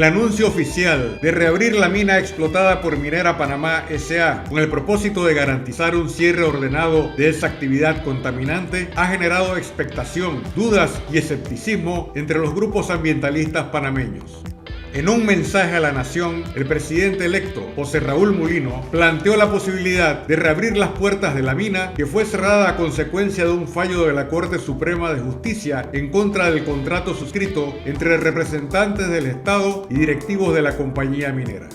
El anuncio oficial de reabrir la mina explotada por Minera Panamá S.A. con el propósito de garantizar un cierre ordenado de esa actividad contaminante ha generado expectación, dudas y escepticismo entre los grupos ambientalistas panameños. En un mensaje a la nación, el presidente electo, José Raúl Mulino, planteó la posibilidad de reabrir las puertas de la mina, que fue cerrada a consecuencia de un fallo de la Corte Suprema de Justicia en contra del contrato suscrito entre representantes del Estado y directivos de la compañía minera.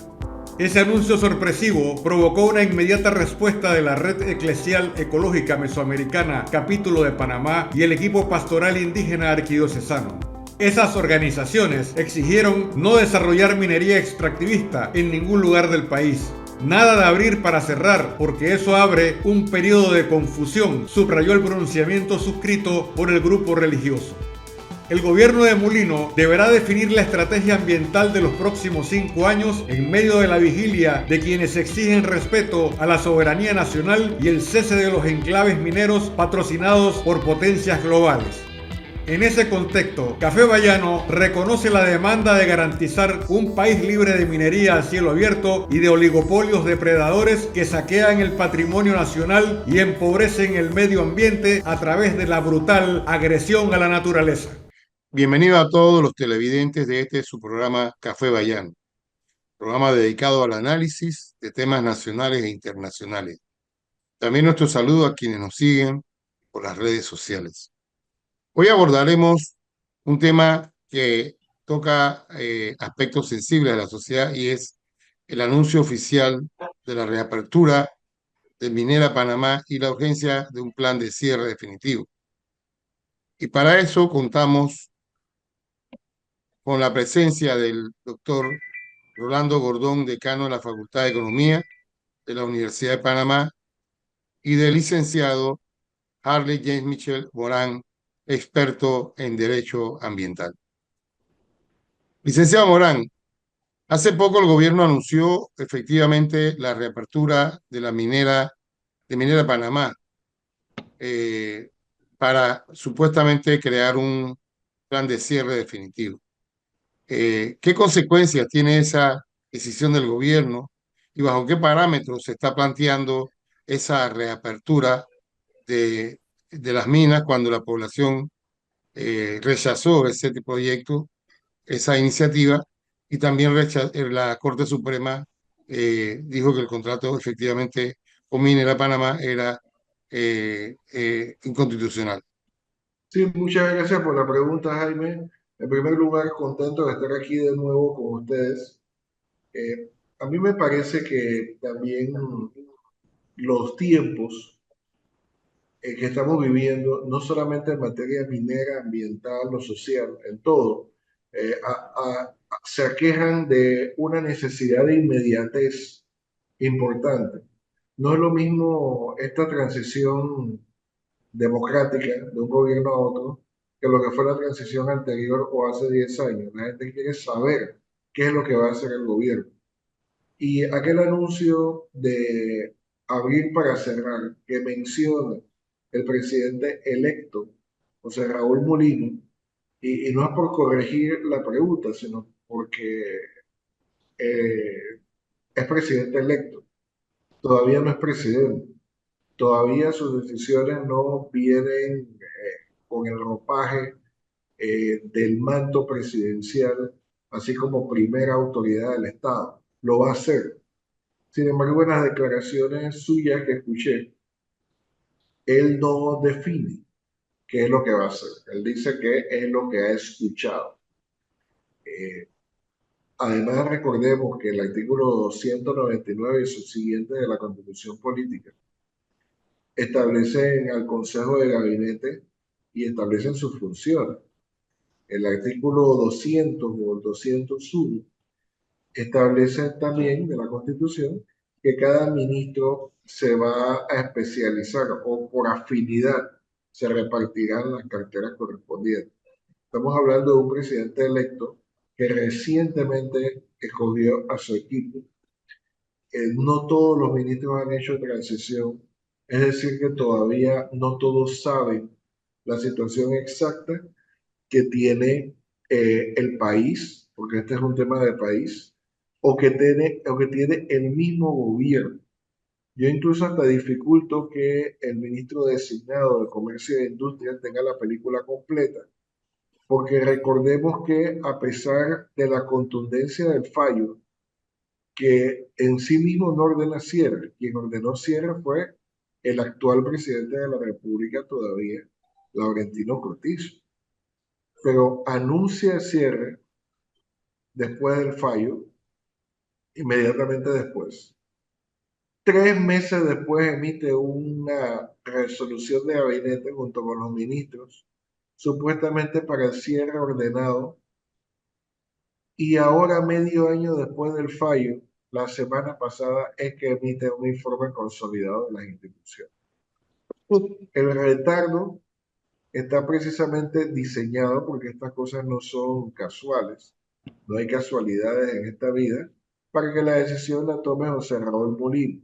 Ese anuncio sorpresivo provocó una inmediata respuesta de la Red Eclesial Ecológica Mesoamericana, capítulo de Panamá, y el equipo pastoral indígena arquidiocesano. Esas organizaciones exigieron no desarrollar minería extractivista en ningún lugar del país. Nada de abrir para cerrar, porque eso abre un periodo de confusión, subrayó el pronunciamiento suscrito por el grupo religioso. El gobierno de Mulino deberá definir la estrategia ambiental de los próximos 5 años en medio de la vigilia de quienes exigen respeto a la soberanía nacional y el cese de los enclaves mineros patrocinados por potencias globales. En ese contexto, Café Bayano reconoce la demanda de garantizar un país libre de minería a cielo abierto y de oligopolios depredadores que saquean el patrimonio nacional y empobrecen el medio ambiente a través de la brutal agresión a la naturaleza. Bienvenido a todos los televidentes de su programa Café Bayano, programa dedicado al análisis de temas nacionales e internacionales. También nuestro saludo a quienes nos siguen por las redes sociales. Hoy abordaremos un tema que toca aspectos sensibles de la sociedad y es el anuncio oficial de la reapertura de Minera Panamá y la urgencia de un plan de cierre definitivo. Y para eso contamos con la presencia del doctor Rolando Gordón, decano de la Facultad de Economía de la Universidad de Panamá, y del licenciado Harley James Michel Morán, experto en Derecho Ambiental. Licenciado Morán, hace poco el gobierno anunció efectivamente la reapertura de la Minera Panamá para supuestamente crear un plan de cierre definitivo. ¿Qué consecuencias tiene esa decisión del gobierno y bajo qué parámetros se está planteando esa reapertura de las minas cuando la población rechazó ese proyecto, esa iniciativa, y también la Corte Suprema dijo que el contrato efectivamente con Minera Panamá era inconstitucional? Sí, muchas gracias por la pregunta, Jaime. En primer lugar, contento de estar aquí de nuevo con ustedes. A mí me parece que también los tiempos que estamos viviendo, no solamente en materia minera, ambiental o social, en todo, se aquejan de una necesidad de inmediatez importante. No es lo mismo esta transición democrática de un gobierno a otro que lo que fue la transición anterior o hace 10 años. La gente quiere saber qué es lo que va a hacer el gobierno. Y aquel anuncio de abrir para cerrar que menciona el presidente electo, José Raúl Mulino, y no es por corregir la pregunta, sino porque eh, es presidente electo, todavía no es presidente. Todavía sus decisiones no vienen con el ropaje del manto presidencial, así como primera autoridad del Estado. Lo va a hacer. Sin embargo, en las declaraciones suyas que escuché, él no define qué es lo que va a hacer. Él dice que es lo que ha escuchado. Eh, Además, recordemos que el artículo 199 y subsiguiente de la Constitución Política establecen al Consejo de Gabinete y establecen sus funciones. El artículo 200 o el 201 establece también de la Constitución que cada ministro se va a especializar o por afinidad se repartirán las carteras correspondientes. Estamos hablando de un presidente electo que recientemente escogió a su equipo. No todos los ministros han hecho transición, es decir, que todavía no todos saben la situación exacta que tiene el país porque este es un tema de país, o que tiene el mismo gobierno. Yo incluso hasta dificulto que el ministro designado de Comercio e Industria tenga la película completa, porque recordemos que a pesar de la contundencia del fallo, que en sí mismo no ordena cierre, quien ordenó cierre fue el actual presidente de la República todavía, Laurentino Cortizo, pero anuncia el cierre después del fallo, inmediatamente después. 3 meses después emite una resolución de gabinete junto con los ministros, supuestamente para el cierre ordenado, y ahora medio año después del fallo, la semana pasada es que emite un informe consolidado de las instituciones. El retardo está precisamente diseñado porque estas cosas no son casuales, no hay casualidades en esta vida, para que la decisión la tome José Raúl Molino.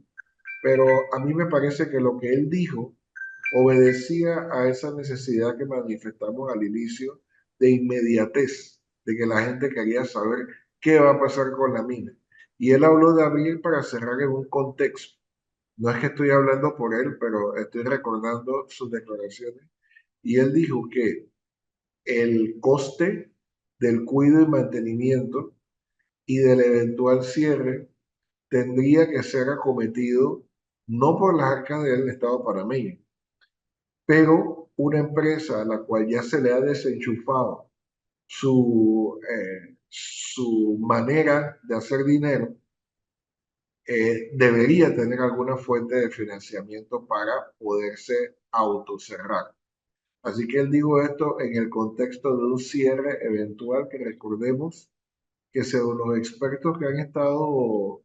Pero a mí me parece que lo que él dijo obedecía a esa necesidad que manifestamos al inicio de inmediatez, de que la gente quería saber qué va a pasar con la mina. Y él habló de abrir para cerrar en un contexto. No es que estoy hablando por él, pero estoy recordando sus declaraciones. Y él dijo que el coste del cuidado y mantenimiento y del eventual cierre tendría que ser acometido no por las arcas del Estado panameño, pero una empresa a la cual ya se le ha desenchufado su manera de hacer dinero, debería tener alguna fuente de financiamiento para poderse autocerrar. Así que él dijo esto en el contexto de un cierre eventual que recordemos que según los expertos que han estado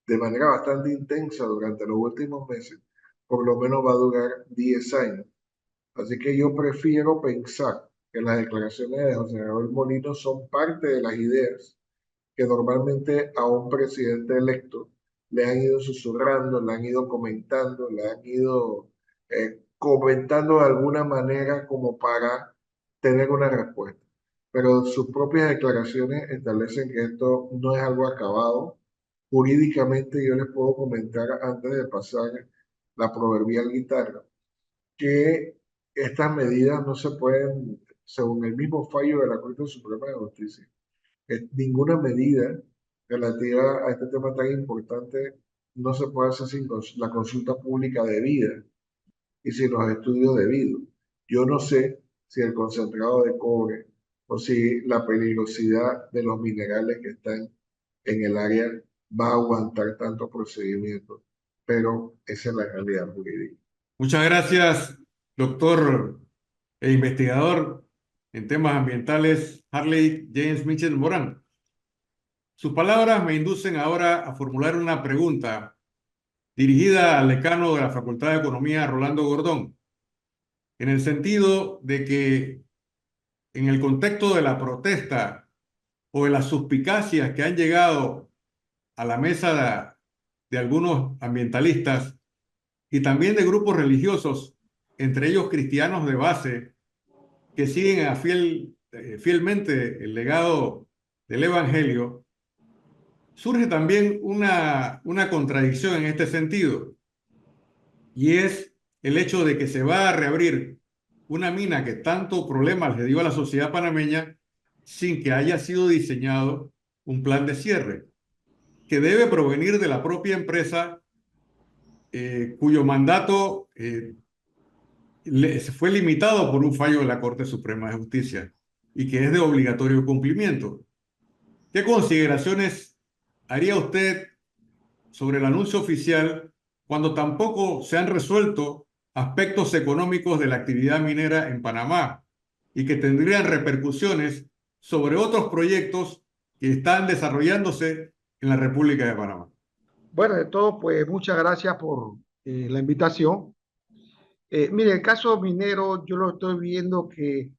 de manera bastante intensa durante los últimos meses, por lo menos va a durar 10 años. Así que yo prefiero pensar que las declaraciones de José Raúl Molino son parte de las ideas que normalmente a un presidente electo le han ido susurrando, le han ido comentando, le han ido comentando de alguna manera como para tener una respuesta. Pero sus propias declaraciones establecen que esto no es algo acabado. Jurídicamente yo les puedo comentar antes de pasar la proverbial guitarra que estas medidas no se pueden, según el mismo fallo de la Corte Suprema de Justicia, ninguna medida relativa a este tema tan importante no se puede hacer sin la consulta pública debida y sin los estudios debidos. Yo no sé si el concentrado de cobre o si la peligrosidad de los minerales que están en el área va a aguantar tantos procedimientos, pero esa es la realidad jurídica. Muchas gracias, doctor e investigador en temas ambientales, Harley James Mitchell Morán. Sus palabras me inducen ahora a formular una pregunta dirigida al decano de la Facultad de Economía, Rolando Gordón, en el sentido de que en el contexto de la protesta o de las suspicacias que han llegado a la mesa de algunos ambientalistas y también de grupos religiosos, entre ellos cristianos de base, que siguen fielmente el legado del Evangelio, surge también una contradicción en este sentido, y es el hecho de que se va a reabrir una mina que tanto problemas le dio a la sociedad panameña sin que haya sido diseñado un plan de cierre, que debe provenir de la propia empresa cuyo mandato fue limitado por un fallo de la Corte Suprema de Justicia y que es de obligatorio cumplimiento. ¿Qué consideraciones haría usted sobre el anuncio oficial cuando tampoco se han resuelto aspectos económicos de la actividad minera en Panamá y que tendrían repercusiones sobre otros proyectos que están desarrollándose en la República de Panamá? Bueno, de todo, pues muchas gracias por la invitación. Mire, el caso minero, yo lo estoy viendo que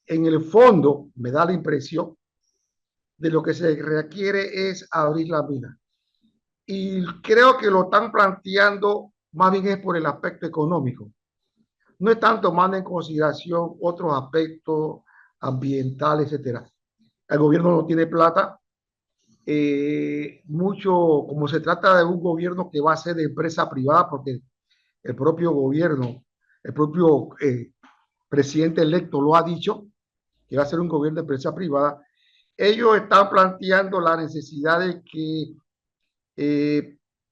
en el fondo me da la impresión de lo que se requiere es abrir la mina. Y creo que lo están planteando más bien es por el aspecto económico. No están tomando en consideración otros aspectos ambiental, etcétera. El gobierno no tiene plata. Mucho, como se trata de un gobierno que va a ser de empresa privada, porque el propio gobierno, el propio presidente electo lo ha dicho, que va a ser un gobierno de empresa privada, ellos están planteando la necesidad de que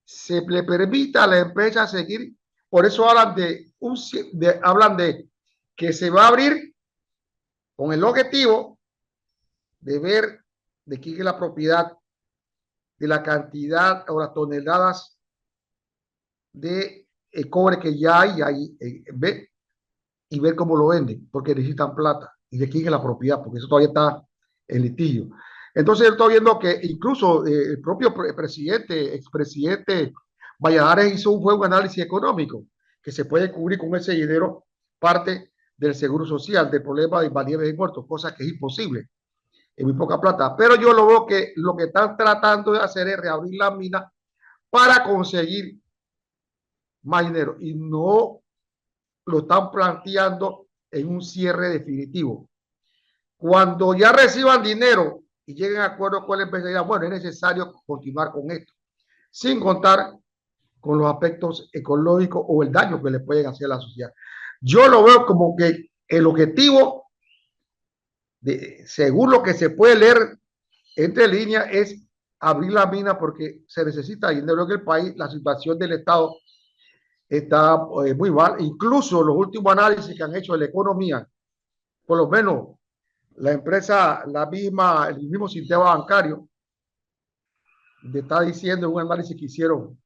se le permita a la empresa seguir. Por eso hablan de que se va a abrir con el objetivo de ver de quién es la propiedad, de la cantidad o las toneladas de cobre que ya hay, ve, y ver cómo lo venden, porque necesitan plata, y de quién es la propiedad, porque eso todavía está en litigio. Entonces, yo estoy viendo que incluso el propio expresidente Valladares hizo un análisis económico que se puede cubrir con ese dinero parte del seguro social, del problema de invalidez de muertos, cosa que es imposible, es muy poca plata. Pero yo lo veo que lo que están tratando de hacer es reabrir la mina para conseguir más dinero y no lo están planteando en un cierre definitivo. Cuando ya reciban dinero y lleguen a acuerdo con la empresa, dirán, bueno, es necesario continuar con esto, sin contar con los aspectos ecológicos o el daño que le pueden hacer a la sociedad. Yo lo veo como que el objetivo, según lo que se puede leer entre líneas, es abrir la mina porque se necesita dinero en el país. La situación del Estado está muy mal. Incluso los últimos análisis que han hecho de la economía, por lo menos la empresa, el mismo sistema bancario, está diciendo en un análisis que hicieron,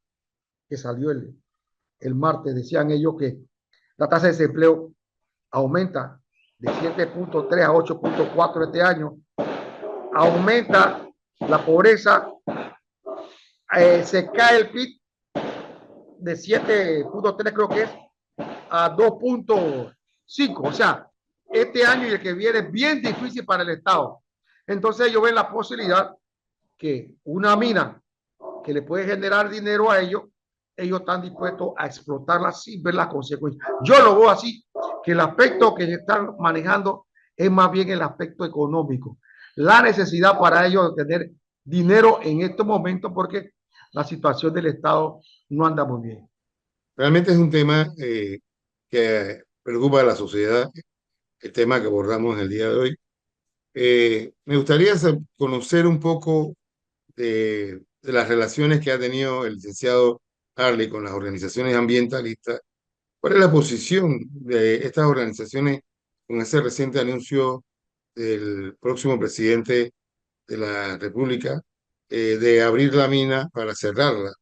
que salió el martes, decían ellos que la tasa de desempleo aumenta de 7.3 a 8.4 este año, aumenta la pobreza, se cae el PIB de 7.3 creo que es a 2.5, o sea, este año y el que viene es bien difícil para el Estado. Entonces ellos ven la posibilidad que una mina que le puede generar dinero a ellos están dispuestos a explotarla sin ver las consecuencias. Yo lo veo así, que el aspecto que están manejando es más bien el aspecto económico, la necesidad para ellos de tener dinero en estos momentos porque la situación del Estado no anda muy bien. Realmente es un tema que preocupa a la sociedad, el tema que abordamos en el día de hoy. Me gustaría conocer un poco de las relaciones que ha tenido el licenciado Harley con las organizaciones ambientalistas. ¿Cuál es la posición de estas organizaciones con ese reciente anuncio del próximo presidente de la República de abrir la mina para cerrarla?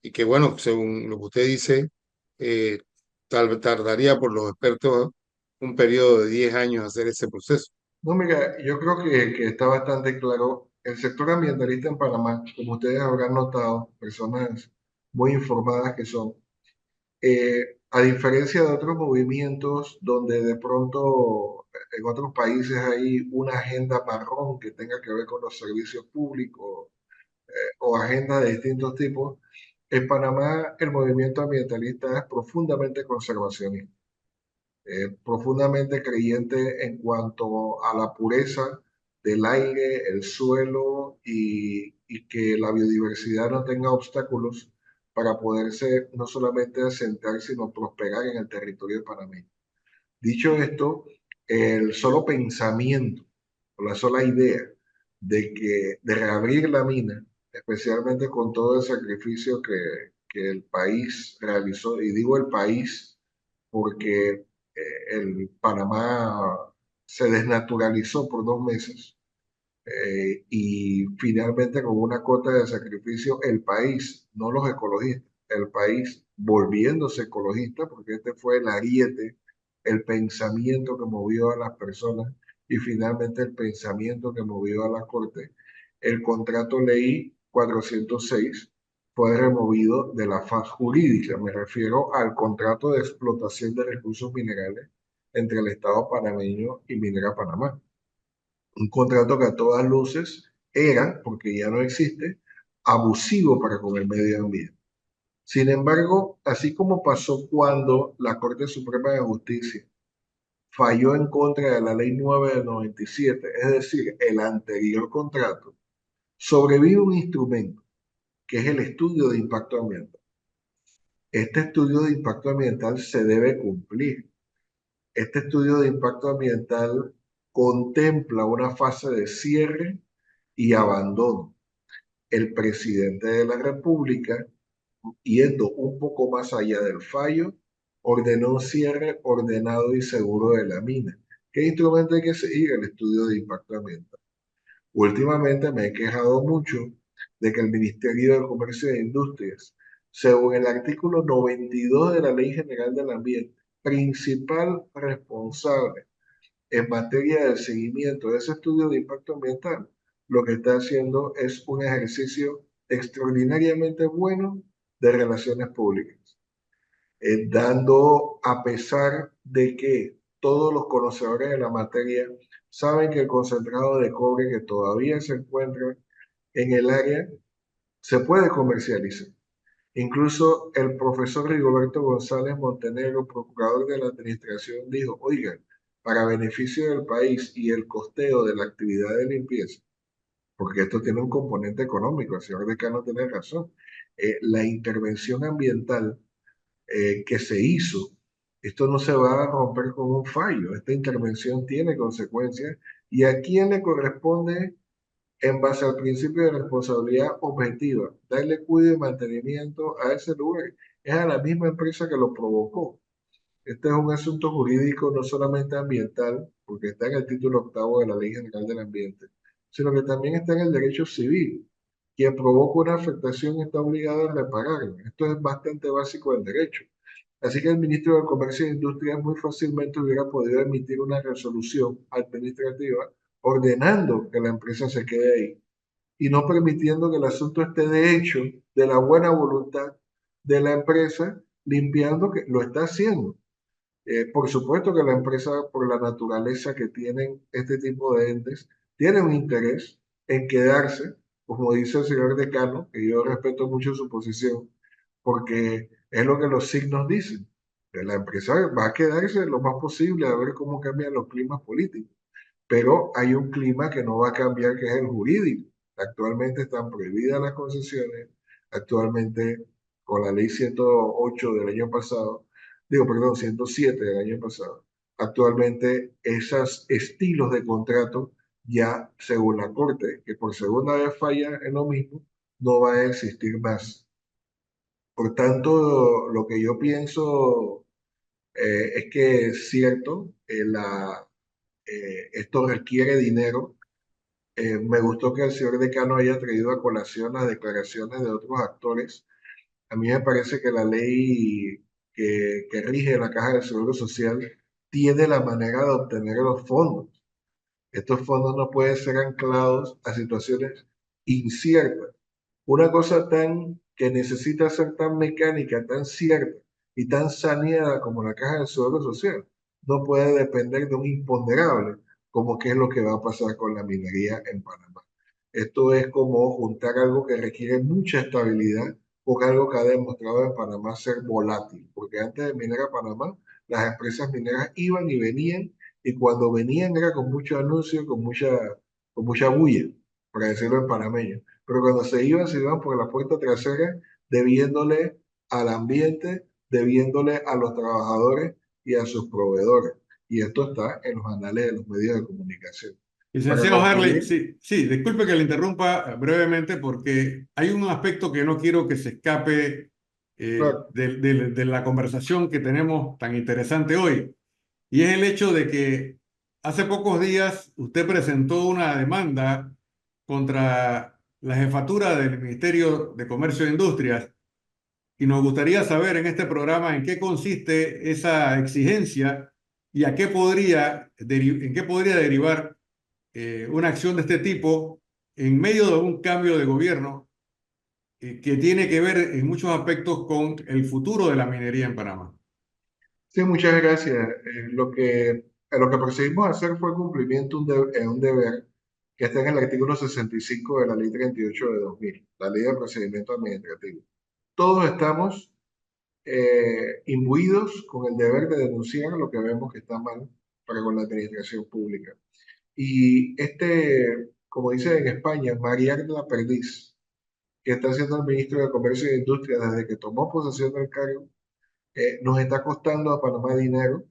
Y que, bueno, según lo que usted dice, eh, tardaría por los expertos un periodo de 10 años hacer ese proceso. No, mira, yo creo que está bastante claro. El sector ambientalista en Panamá, como ustedes habrán notado, personas muy informadas que son, a diferencia de otros movimientos donde de pronto en otros países hay una agenda marrón que tenga que ver con los servicios públicos o agendas de distintos tipos, en Panamá el movimiento ambientalista es profundamente conservacionista, profundamente creyente en cuanto a la pureza del aire, el suelo y que la biodiversidad no tenga obstáculos para poderse no solamente asentar, sino prosperar en el territorio panameño. Dicho esto, el solo pensamiento o la sola idea de reabrir la mina, especialmente con todo el sacrificio que el país realizó, y digo el país porque el Panamá se desnaturalizó por 2 meses y finalmente con una cuota de sacrificio el país, no los ecologistas, el país volviéndose ecologista, porque este fue el ariete, el pensamiento que movió a las personas y finalmente el pensamiento que movió a la Corte. El contrato ley 406 fue removido de la faz jurídica. Me refiero al contrato de explotación de recursos minerales entre el Estado panameño y Minera Panamá. Un contrato que a todas luces era, porque ya no existe, abusivo para con el medio ambiente. Sin embargo, así como pasó cuando la Corte Suprema de Justicia falló en contra de la Ley 9 del 97, es decir, el anterior contrato, sobrevive un instrumento que es el estudio de impacto ambiental. Este estudio de impacto ambiental se debe cumplir. Este estudio de impacto ambiental contempla una fase de cierre y abandono. El presidente de la República, yendo un poco más allá del fallo, ordenó un cierre ordenado y seguro de la mina. ¿Qué instrumento hay que seguir? El estudio de impacto ambiental. Últimamente me he quejado mucho de que el Ministerio de Comercio e Industrias, según el artículo 92 de la Ley General del Ambiente, principal responsable en materia del seguimiento de ese estudio de impacto ambiental, lo que está haciendo es un ejercicio extraordinariamente bueno de relaciones públicas, dando, a pesar de que todos los conocedores de la materia saben que el concentrado de cobre que todavía se encuentra en el área se puede comercializar. Incluso el profesor Rigoberto González Montenegro, procurador de la administración, dijo, oigan, para beneficio del país y el costeo de la actividad de limpieza, porque esto tiene un componente económico, el señor decano tiene razón, la intervención ambiental que se hizo, esto no se va a romper con un fallo, esta intervención tiene consecuencias y a quién le corresponde en base al principio de responsabilidad objetiva, darle cuidado y mantenimiento a ese lugar. Es a la misma empresa que lo provocó. Este es un asunto jurídico no solamente ambiental, porque está en el título octavo de la Ley General del Ambiente, sino que también está en el derecho civil. Quien provoca una afectación está obligado a repararla. Esto es bastante básico del derecho. Así que el ministro de Comercio e Industria muy fácilmente hubiera podido emitir una resolución administrativa ordenando que la empresa se quede ahí y no permitiendo que el asunto esté de hecho de la buena voluntad de la empresa, limpiando que lo está haciendo. Por supuesto que la empresa, por la naturaleza que tienen este tipo de entes, tiene un interés en quedarse, como dice el señor decano, que yo respeto mucho su posición, porque es lo que los signos dicen. Que la empresa va a quedarse lo más posible a ver cómo cambian los climas políticos, pero hay un clima que no va a cambiar, que es el jurídico. Actualmente están prohibidas las concesiones, actualmente con la ley 108 del año pasado, digo, perdón, 107 del año pasado, actualmente esos estilos de contrato ya, según la Corte, que por segunda vez falla en lo mismo, no va a existir más. Por tanto, lo que yo pienso es que es cierto, esto requiere dinero. Me gustó que el señor decano haya traído a colación las declaraciones de otros actores. A mí me parece que la ley que rige la Caja del Seguro Social tiene la manera de obtener los fondos. Estos fondos no pueden ser anclados a situaciones inciertas. Una cosa tan que necesita ser tan mecánica, tan cierta y tan saneada como la Caja del Seguro Social, no puede depender de un imponderable, como qué es lo que va a pasar con la minería en Panamá. Esto es como juntar algo que requiere mucha estabilidad con algo que ha demostrado en Panamá ser volátil, porque antes de minar a Panamá, las empresas mineras iban y venían, y cuando venían era con mucho anuncio, con mucha bulla, para decirlo en panameño, pero cuando se iban por la puerta trasera, debiéndole al ambiente, debiéndole a los trabajadores y a sus proveedores. Y esto está en los anales de los medios de comunicación. Para Licenciado Harley, concluir, sí, sí, disculpe que le interrumpa brevemente porque hay un aspecto que no quiero que se escape claro, de la conversación que tenemos tan interesante hoy, y es el hecho de que hace pocos días usted presentó una demanda contra la jefatura del Ministerio de Comercio e Industrias, y nos gustaría saber en este programa en qué consiste esa exigencia y a qué en qué podría derivar una acción de este tipo en medio de un cambio de gobierno que tiene que ver en muchos aspectos con el futuro de la minería en Panamá. sí, muchas gracias. Lo que procedimos a hacer fue cumplimiento en un deber que está en el artículo 65 de la Ley 38 de 2000, la Ley de Procedimiento Administrativo. Todos estamos imbuidos con el deber de denunciar lo que vemos que está mal para con la administración pública. Y como dicen en España, marear la perdiz que está haciendo el ministro de Comercio e Industria desde que tomó posesión del cargo, nos está costando a Panamá dinero,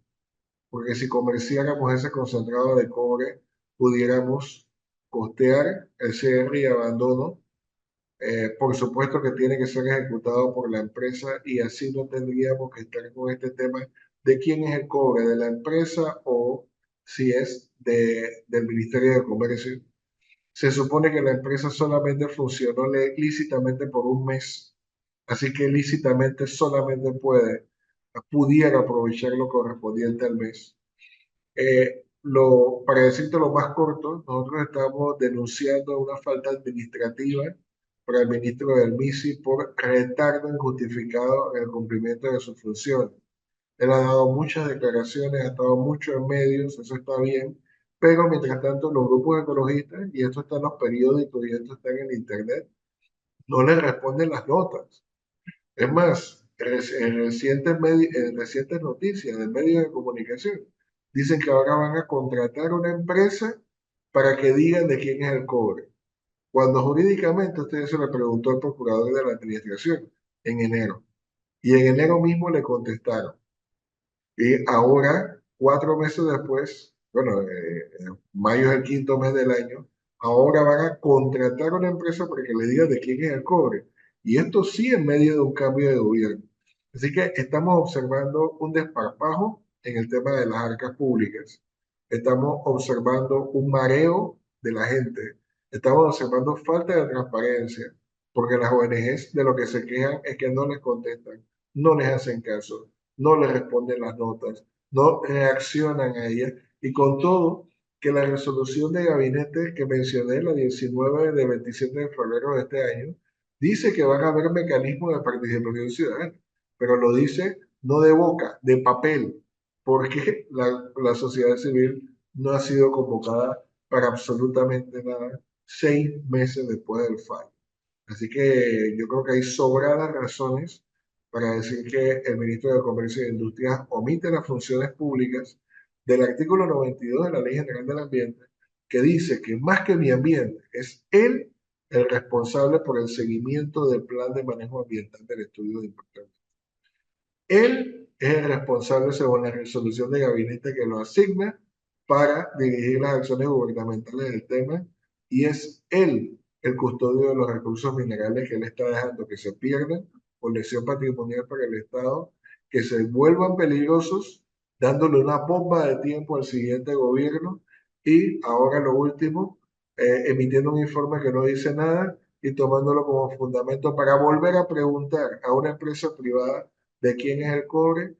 porque si comerciáramos ese concentrado de cobre, pudiéramos costear el cierre y abandono. Por supuesto que tiene que ser ejecutado por la empresa y así no tendríamos que estar con este tema de quién es el cobre, de la empresa o si es del Ministerio de Comercio. Se supone que la empresa solamente funcionó lícitamente por un mes, así que lícitamente solamente pudiera aprovechar lo correspondiente al mes. Para decirte lo más corto, nosotros estamos denunciando una falta administrativa para el ministro del MISI por retardo injustificado en el cumplimiento de sus funciones. Él ha dado muchas declaraciones, ha estado mucho en medios, eso está bien, pero mientras tanto los grupos ecologistas, y esto está en los periódicos y esto está en el internet, no le responden las notas. Es más, en recientes noticias de medios de comunicación, dicen que ahora van a contratar una empresa para que digan de quién es el cobre. Cuando jurídicamente usted se le preguntó al procurador de la administración en enero. Y en enero mismo le contestaron. Y ahora, 4 meses después, bueno, mayo es el quinto mes del año, ahora van a contratar una empresa para que le diga de quién es el cobre. Y esto sí en medio de un cambio de gobierno. Así que estamos observando un desparpajo en el tema de las arcas públicas. Estamos observando un mareo de la gente. Estamos observando falta de transparencia, porque las ONGs de lo que se quejan es que no les contestan, no les hacen caso, no les responden las notas, no reaccionan a ellas. Y con todo, que la resolución de gabinete que mencioné, la 19 de 27 de febrero de este año, dice que van a haber mecanismos de participación ciudadana, pero lo dice no de boca, de papel, porque la sociedad civil no ha sido convocada para absolutamente nada 6 meses después del fallo. Así que yo creo que hay sobradas razones para decir que el ministro de Comercio e Industria omite las funciones públicas del artículo 92 de la Ley General del Ambiente, que dice que más que mi ambiente, es él el responsable por el seguimiento del plan de manejo ambiental del estudio de impacto. Él es el responsable, según la resolución de gabinete que lo asigna, para dirigir las acciones gubernamentales del tema, y es él el custodio de los recursos minerales que él está dejando que se pierdan por lesión patrimonial para el Estado, que se vuelvan peligrosos, dándole una bomba de tiempo al siguiente gobierno, y ahora lo último, emitiendo un informe que no dice nada y tomándolo como fundamento para volver a preguntar a una empresa privada de quién es el cobre,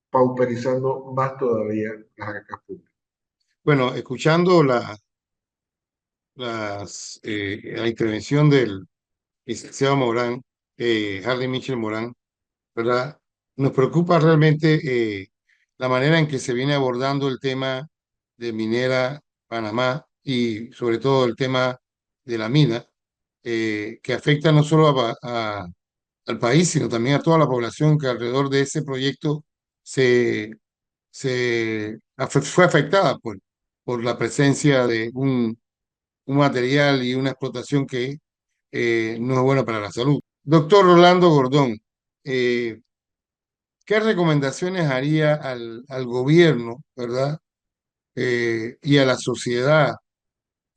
pauperizando más todavía las arcas públicas. Bueno, escuchando la intervención del licenciado Morán, Harry Mitchell Morán, ¿verdad? Nos preocupa realmente la manera en que se viene abordando el tema de Minera Panamá y sobre todo el tema de la mina, que afecta no solo al país, sino también a toda la población que alrededor de ese proyecto fue afectada por la presencia de un material y una explotación que no es buena para la salud. Doctor Rolando Gordón, ¿qué recomendaciones haría al gobierno, ¿verdad? Y a la sociedad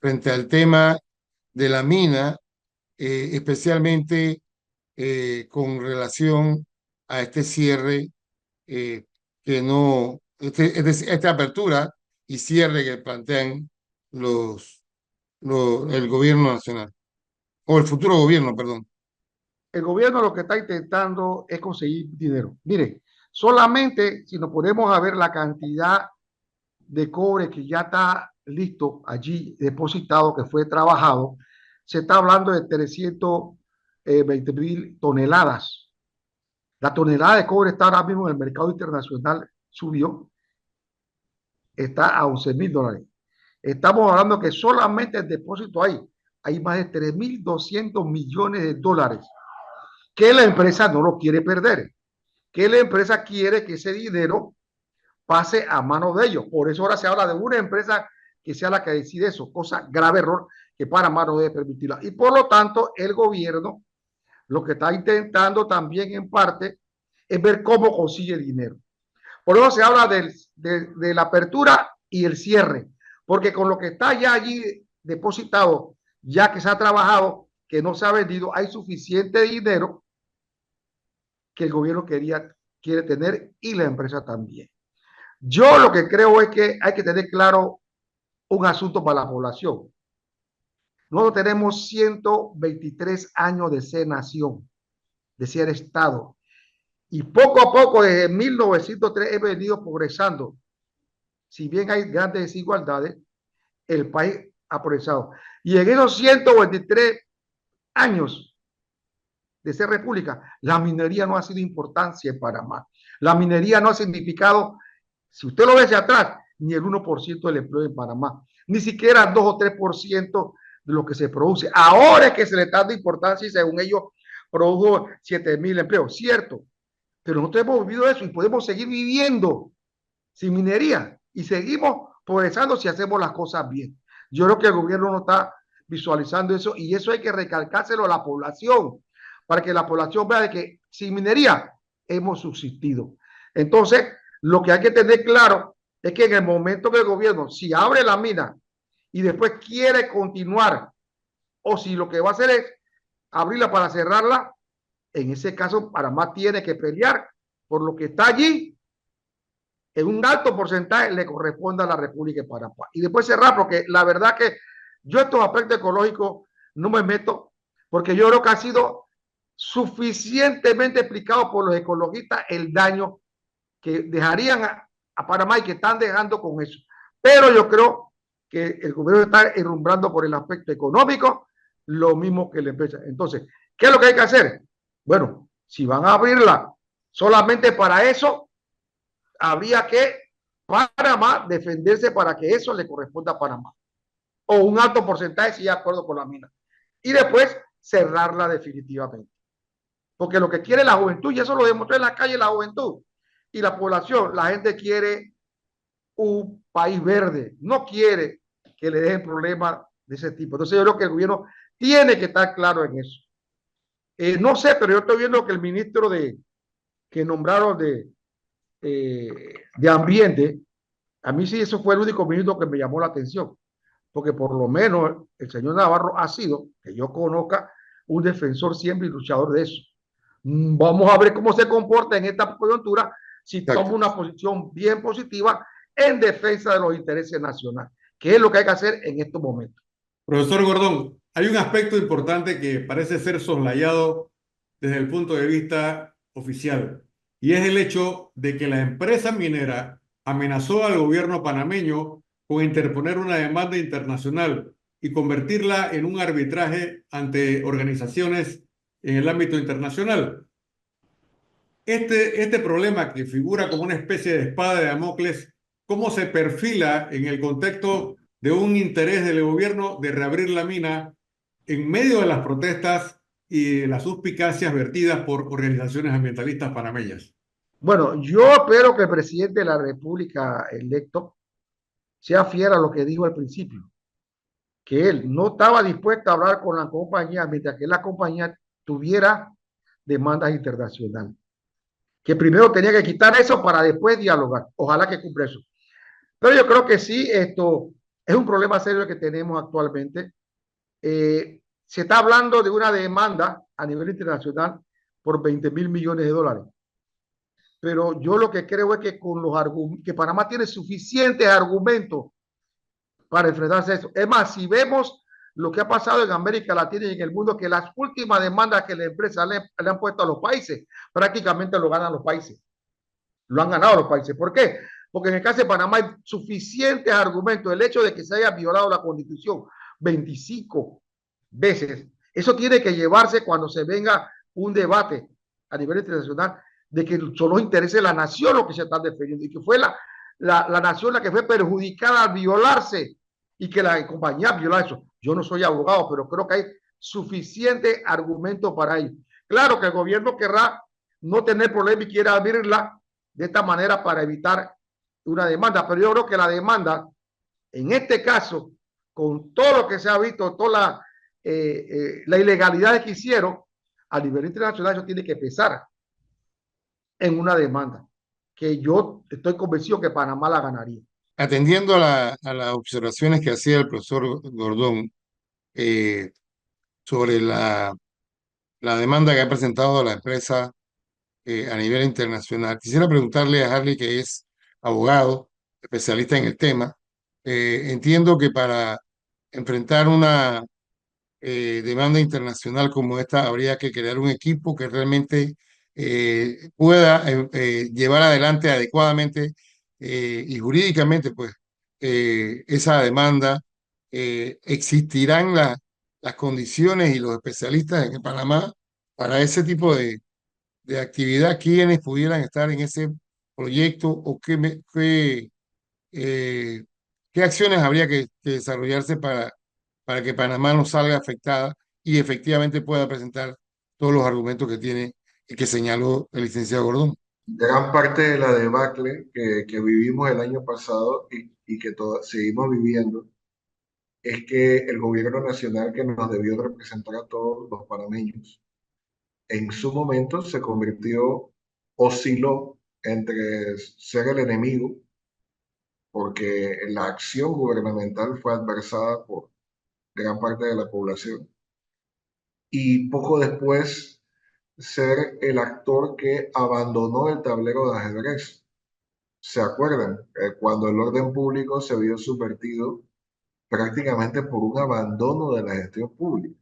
frente al tema de la mina, especialmente con relación a este cierre que no, esta apertura y cierre que plantean el gobierno nacional, o el futuro gobierno, perdón? El gobierno lo que está intentando es conseguir dinero. Mire, solamente si nos ponemos a ver la cantidad de cobre que ya está listo allí, depositado, que fue trabajado, se está hablando de 320.000 toneladas. La tonelada de cobre está ahora mismo en el mercado internacional, subió, está a $11.000. Estamos hablando que solamente el depósito hay más de 3.200 millones de dólares que la empresa no lo quiere perder, que la empresa quiere que ese dinero pase a manos de ellos. Por eso ahora se habla de una empresa que sea la que decide eso, cosa grave error que Panamá no debe permitirla. Y por lo tanto, el gobierno lo que está intentando también en parte es ver cómo consigue dinero. Por eso se habla de la apertura y el cierre, porque con lo que está ya allí depositado, ya que se ha trabajado, que no se ha vendido, hay suficiente dinero que el gobierno quiere tener y la empresa también. Yo lo que creo es que hay que tener claro un asunto para la población. Nosotros tenemos 123 años de ser nación, de ser Estado. Y poco a poco, desde 1903, he venido progresando. Si bien hay grandes desigualdades, el país ha progresado. Y en esos 123 años de ser república, la minería no ha sido importancia en Panamá. La minería no ha significado, si usted lo ve hacia atrás, ni el 1% del empleo en Panamá, ni siquiera 2 o 3% de lo que se produce. Ahora es que se le está dando importancia y según ellos produjo 7,000 empleos, cierto, pero nosotros hemos vivido eso y podemos seguir viviendo sin minería y seguimos progresando si hacemos las cosas bien. Yo creo que el gobierno no está visualizando eso y eso hay que recalcárselo a la población para que la población vea de que sin minería hemos subsistido. Entonces, lo que hay que tener claro es que en el momento que el gobierno, si abre la mina y después quiere continuar, o si lo que va a hacer es abrirla para cerrarla, en ese caso Panamá tiene que pelear por lo que está allí. En un alto porcentaje le corresponde a la República de Panamá. Y después cerrar, porque la verdad que yo estos aspectos ecológicos no me meto, porque yo creo que ha sido suficientemente explicado por los ecologistas el daño que dejarían a Panamá y que están dejando con eso. Pero yo creo que el gobierno está enrumbrando por el aspecto económico, lo mismo que la empresa. Entonces, ¿qué es lo que hay que hacer? Bueno, si van a abrirla solamente para eso, habría que Panamá defenderse para que eso le corresponda a Panamá. O un alto porcentaje si de acuerdo con la mina. Y después cerrarla definitivamente. Porque lo que quiere la juventud, y eso lo demostró en la calle la juventud y la población, la gente quiere un país verde, no quiere que le dejen problemas de ese tipo. Entonces yo creo que el gobierno tiene que estar claro en eso. No sé, pero yo estoy viendo que el ministro que nombraron de Ambiente, a mí sí eso fue el único ministro que me llamó la atención, porque por lo menos el señor Navarro ha sido, que yo conozca, un defensor siempre y luchador de eso. Vamos a ver cómo se comporta en esta coyuntura si toma una posición bien positiva en defensa de los intereses nacionales, que es lo que hay que hacer en estos momentos. Profesor Gordón, hay un aspecto importante que parece ser soslayado desde el punto de vista oficial, y es el hecho de que la empresa minera amenazó al gobierno panameño con interponer una demanda internacional y convertirla en un arbitraje ante organizaciones en el ámbito internacional. Este problema que figura como una especie de espada de Damocles, ¿cómo se perfila en el contexto de un interés del gobierno de reabrir la mina en medio de las protestas y de las suspicacias vertidas por organizaciones ambientalistas panameñas? Bueno, yo espero que el presidente de la República electo sea fiel a lo que dijo al principio, que él no estaba dispuesto a hablar con la compañía mientras que la compañía tuviera demandas internacionales, que primero tenía que quitar eso para después dialogar. Ojalá que cumpla eso. Pero yo creo que sí, esto es un problema serio que tenemos actualmente. Se está hablando de una demanda a nivel internacional por 20,000 millones de dólares. Pero yo lo que creo es que con los que Panamá tiene suficientes argumentos para enfrentarse a eso. Es más, si vemos lo que ha pasado en América Latina y en el mundo, que las últimas demandas que la empresa le han puesto a los países, prácticamente lo ganan los países. Lo han ganado los países. ¿Por qué? Porque en el caso de Panamá hay suficientes argumentos. El hecho de que se haya violado la Constitución 25 veces, eso tiene que llevarse cuando se venga un debate a nivel internacional de que son los intereses de la nación los que se están defendiendo y que fue la nación la que fue perjudicada al violarse y que la compañía viola eso. Yo no soy abogado, pero creo que hay suficiente argumento para ello. Claro que el gobierno querrá no tener problema y quiera abrirla de esta manera para evitar una demanda, pero yo creo que la demanda, en este caso, con todo lo que se ha visto, toda la ilegalidad que hicieron, a nivel internacional, eso tiene que pesar en una demanda, que yo estoy convencido que Panamá la ganaría. Atendiendo a las observaciones que hacía el profesor Gordón eh, sobre la demanda que ha presentado la empresa a nivel internacional, quisiera preguntarle a Harley, que es abogado, especialista en el tema. Entiendo que para enfrentar una demanda internacional como esta, habría que crear un equipo que realmente pueda llevar adelante adecuadamente y jurídicamente, pues, esa demanda. ¿Existirán las condiciones y los especialistas en Panamá para ese tipo de actividad? ¿Quiénes pudieran estar en ese proyecto o eh, qué acciones habría que desarrollarse para que Panamá no salga afectada y efectivamente pueda presentar todos los argumentos que tiene y que señaló el licenciado Gordón? Gran parte de la debacle que vivimos el año pasado y que seguimos viviendo es que el gobierno nacional, que nos debió representar a todos los panameños, en su momento se convirtió, osciló entre ser el enemigo, porque la acción gubernamental fue adversada por gran parte de la población, y poco después ser el actor que abandonó el tablero de ajedrez. ¿Se acuerdan? Cuando el orden público se vio subvertido prácticamente por un abandono de la gestión pública,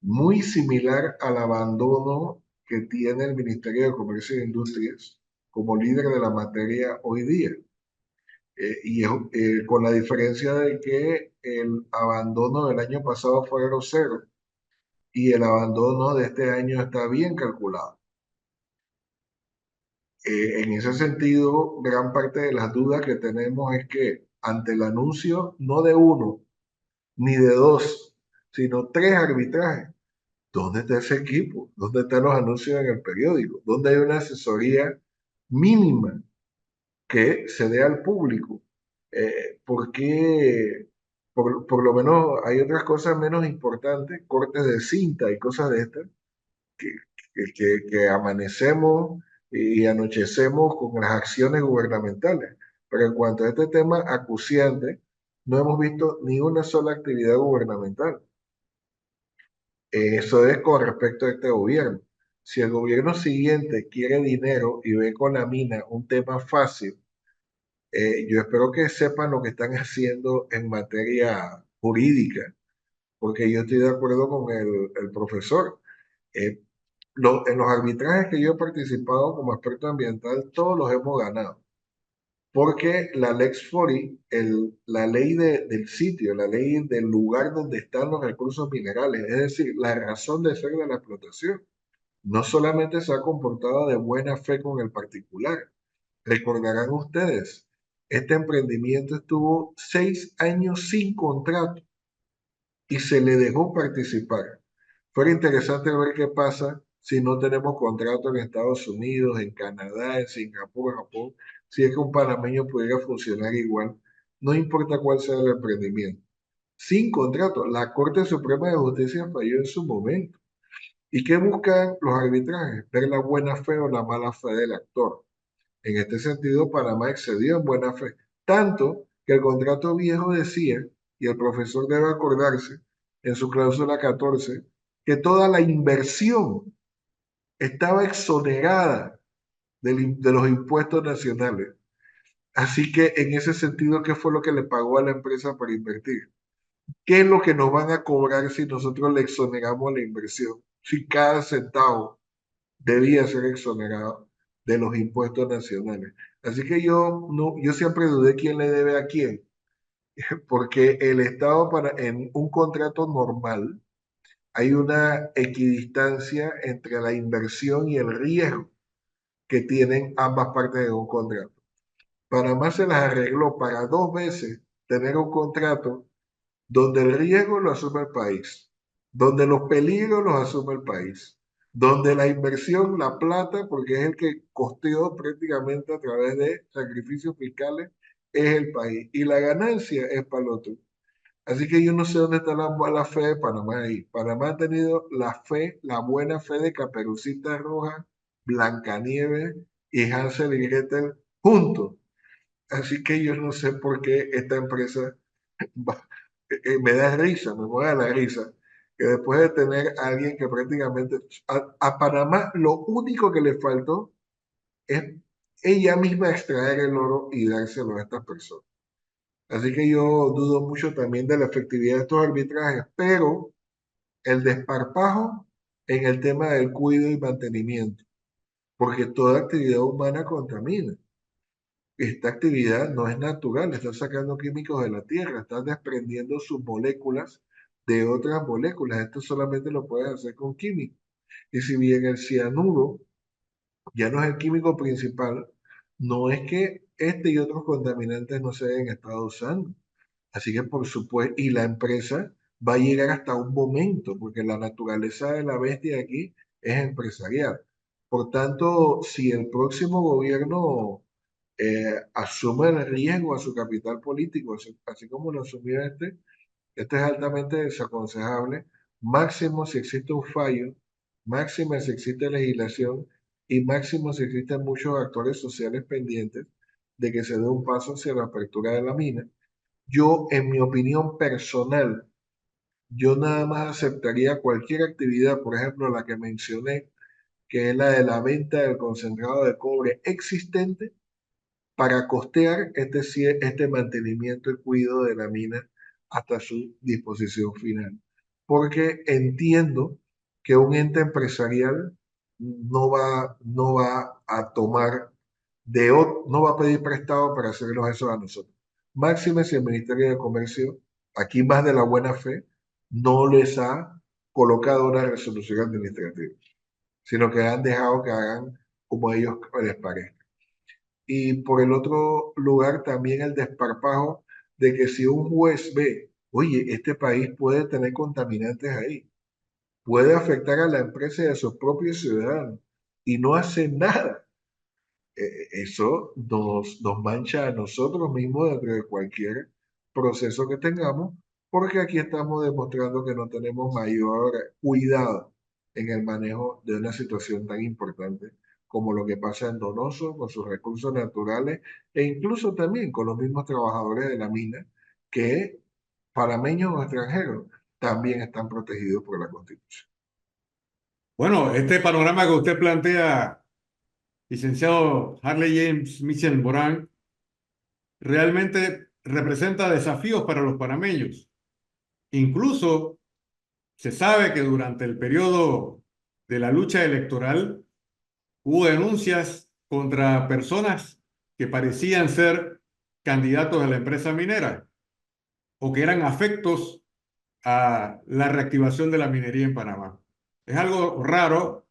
muy similar al abandono que tiene el Ministerio de Comercio e Industrias como líder de la materia hoy día. Con la diferencia de que el abandono del año pasado fue grosero y el abandono de este año está bien calculado. En ese sentido, gran parte de las dudas que tenemos es que ante el anuncio no de uno ni de dos, sino tres arbitrajes, ¿dónde está ese equipo? ¿Dónde están los anuncios en el periódico? ¿Dónde hay una asesoría mínima que se dé al público? Porque por lo menos hay otras cosas menos importantes, cortes de cinta y cosas de estas, que, que amanecemos y anochecemos con las acciones gubernamentales. Pero en cuanto a este tema acuciante, no hemos visto ni una sola actividad gubernamental. Eso es con respecto a este gobierno. Si el gobierno siguiente quiere dinero y ve con la mina un tema fácil, yo espero que sepan lo que están haciendo en materia jurídica, porque yo estoy de acuerdo con el profesor. Eh, en los arbitrajes que yo he participado como experto ambiental, todos los hemos ganado. Porque la Lex Fori, la ley del sitio, la ley del lugar donde están los recursos minerales, es decir, la razón de ser de la explotación, no solamente se ha comportado de buena fe con el particular. Recordarán ustedes, este emprendimiento estuvo 6 años sin contrato y se le dejó participar. Fuera interesante ver qué pasa si no tenemos contrato en Estados Unidos, en Canadá, en Singapur, Japón, si es que un panameño pudiera funcionar igual, no importa cuál sea el emprendimiento. Sin contrato, la Corte Suprema de Justicia falló en su momento. ¿Y qué buscan los arbitrajes? Ver la buena fe o la mala fe del actor. En este sentido, Panamá excedió en buena fe, tanto que el contrato viejo decía, y el profesor debe acordarse, en su cláusula 14, que toda la inversión estaba exonerada de los impuestos nacionales. Así que en ese sentido, ¿qué fue lo que le pagó a la empresa para invertir? ¿Qué es lo que nos van a cobrar si nosotros le exoneramos la inversión? Si cada centavo debía ser exonerado de los impuestos nacionales. Así que yo siempre dudé quién le debe a quién, porque el Estado en un contrato normal hay una equidistancia entre la inversión y el riesgo que tienen ambas partes de un contrato. Panamá se las arregló para 2 veces tener un contrato donde el riesgo lo asume el país, donde los peligros los asume el país, donde la inversión, la plata, porque es el que costeó prácticamente a través de sacrificios fiscales, es el país. Y la ganancia es para el otro. Así que yo no sé dónde está la fe de Panamá ahí. Panamá ha tenido la fe, la buena fe de Caperucita Roja, Blancanieves y Hansel y Gretel juntos. Así que yo no sé por qué esta empresa me da risa, me mueve la risa, que después de tener a alguien que prácticamente a Panamá lo único que le faltó es ella misma extraer el oro y dárselo a estas personas. Así que yo dudo mucho también de la efectividad de estos arbitrajes, pero el desparpajo en el tema del cuidado y mantenimiento, porque toda actividad humana contamina. Esta actividad no es natural, están sacando químicos de la tierra, están desprendiendo sus moléculas de otras moléculas. Esto solamente lo pueden hacer con químicos. Y si bien el cianuro ya no es el químico principal, no es que este y otros contaminantes no se hayan estado usando. Así que por supuesto, y la empresa va a llegar hasta un momento, porque la naturaleza de la bestia aquí es empresarial. Por tanto, si el próximo gobierno asume el riesgo a su capital político, así como lo asumió esto es altamente desaconsejable, máximo si existe un fallo, máximo si existe legislación y máximo si existen muchos actores sociales pendientes de que se dé un paso hacia la apertura de la mina. Yo, en mi opinión personal, yo nada más aceptaría cualquier actividad, por ejemplo, la que mencioné, que es la de la venta del concentrado de cobre existente para costear este mantenimiento y cuidado de la mina hasta su disposición final. Porque entiendo que un ente empresarial no va a tomar no va a pedir prestado para hacernos eso a nosotros. Máxime si el Ministerio de Comercio, aquí más de la buena fe, no les ha colocado una resolución administrativa, sino que han dejado que hagan como a ellos les parezca. Y por el otro lugar también el desparpajo de que si un juez ve, oye, este país puede tener contaminantes ahí, puede afectar a la empresa y a sus propios ciudadanos, y no hace nada, eso nos mancha a nosotros mismos dentro de cualquier proceso que tengamos, porque aquí estamos demostrando que no tenemos mayor cuidado en el manejo de una situación tan importante como lo que pasa en Donoso con sus recursos naturales e incluso también con los mismos trabajadores de la mina que, panameños o extranjeros, también están protegidos por la Constitución. Bueno, este panorama que usted plantea, licenciado Harley James Mitchell Morán, realmente representa desafíos para los panameños. Incluso se sabe que durante el periodo de la lucha electoral hubo denuncias contra personas que parecían ser candidatos a la empresa minera o que eran afectos a la reactivación de la minería en Panamá. Es algo raro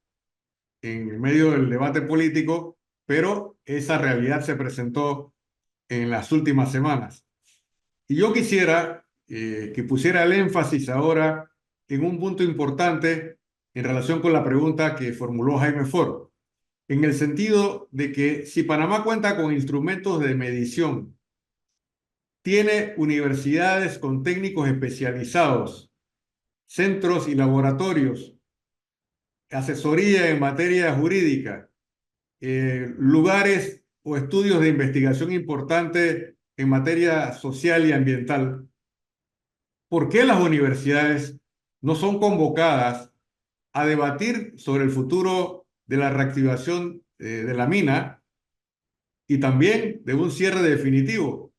en medio del debate político, pero esa realidad se presentó en las últimas semanas. Y yo quisiera que pusiera el énfasis ahora en un punto importante en relación con la pregunta que formuló Jaime Ford, en el sentido de que si Panamá cuenta con instrumentos de medición, tiene universidades con técnicos especializados, centros y laboratorios, asesoría en materia jurídica, lugares o estudios de investigación importante en materia social y ambiental, ¿por qué las universidades no son convocadas a debatir sobre el futuro de la reactivación de la mina y también de un cierre definitivo?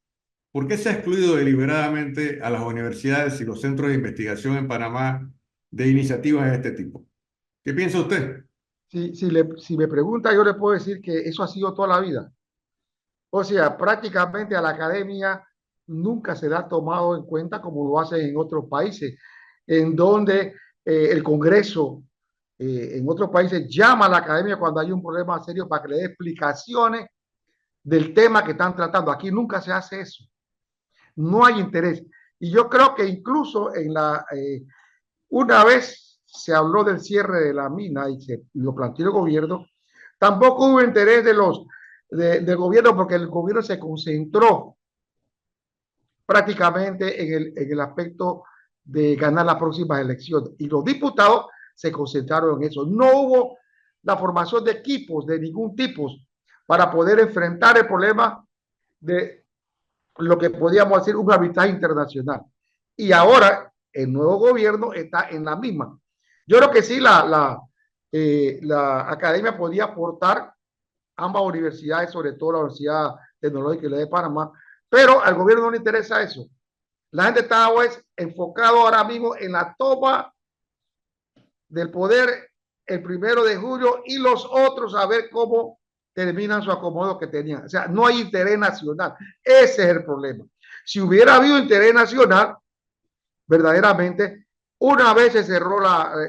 ¿Por qué se ha excluido deliberadamente a las universidades y los centros de investigación en Panamá de iniciativas de este tipo? ¿Qué piensa usted? Si me pregunta, yo le puedo decir que eso ha sido toda la vida. O sea, prácticamente a la academia nunca se la ha tomado en cuenta como lo hacen en otros países, en donde el Congreso en otros países llama a la academia cuando hay un problema serio para que le dé explicaciones del tema que están tratando. Aquí nunca se hace eso. No hay interés. Y yo creo que incluso una vez se habló del cierre de la mina y lo planteó el gobierno, tampoco hubo interés del gobierno porque el gobierno se concentró prácticamente en el aspecto de ganar las próximas elecciones. Y los diputados se concentraron en eso. No hubo la formación de equipos de ningún tipo para poder enfrentar el problema de lo que podríamos decir un arbitraje internacional. Y ahora el nuevo gobierno está en la misma. Yo creo que sí, la academia podía aportar ambas universidades, sobre todo la Universidad Tecnológica y la de Panamá, pero al gobierno no le interesa eso. La gente está pues, enfocado ahora mismo en la toma del poder el 1 de julio y los otros a ver cómo terminan su acomodo que tenían. O sea, no hay interés nacional. Ese es el problema. Si hubiera habido interés nacional, verdaderamente, una vez se cerró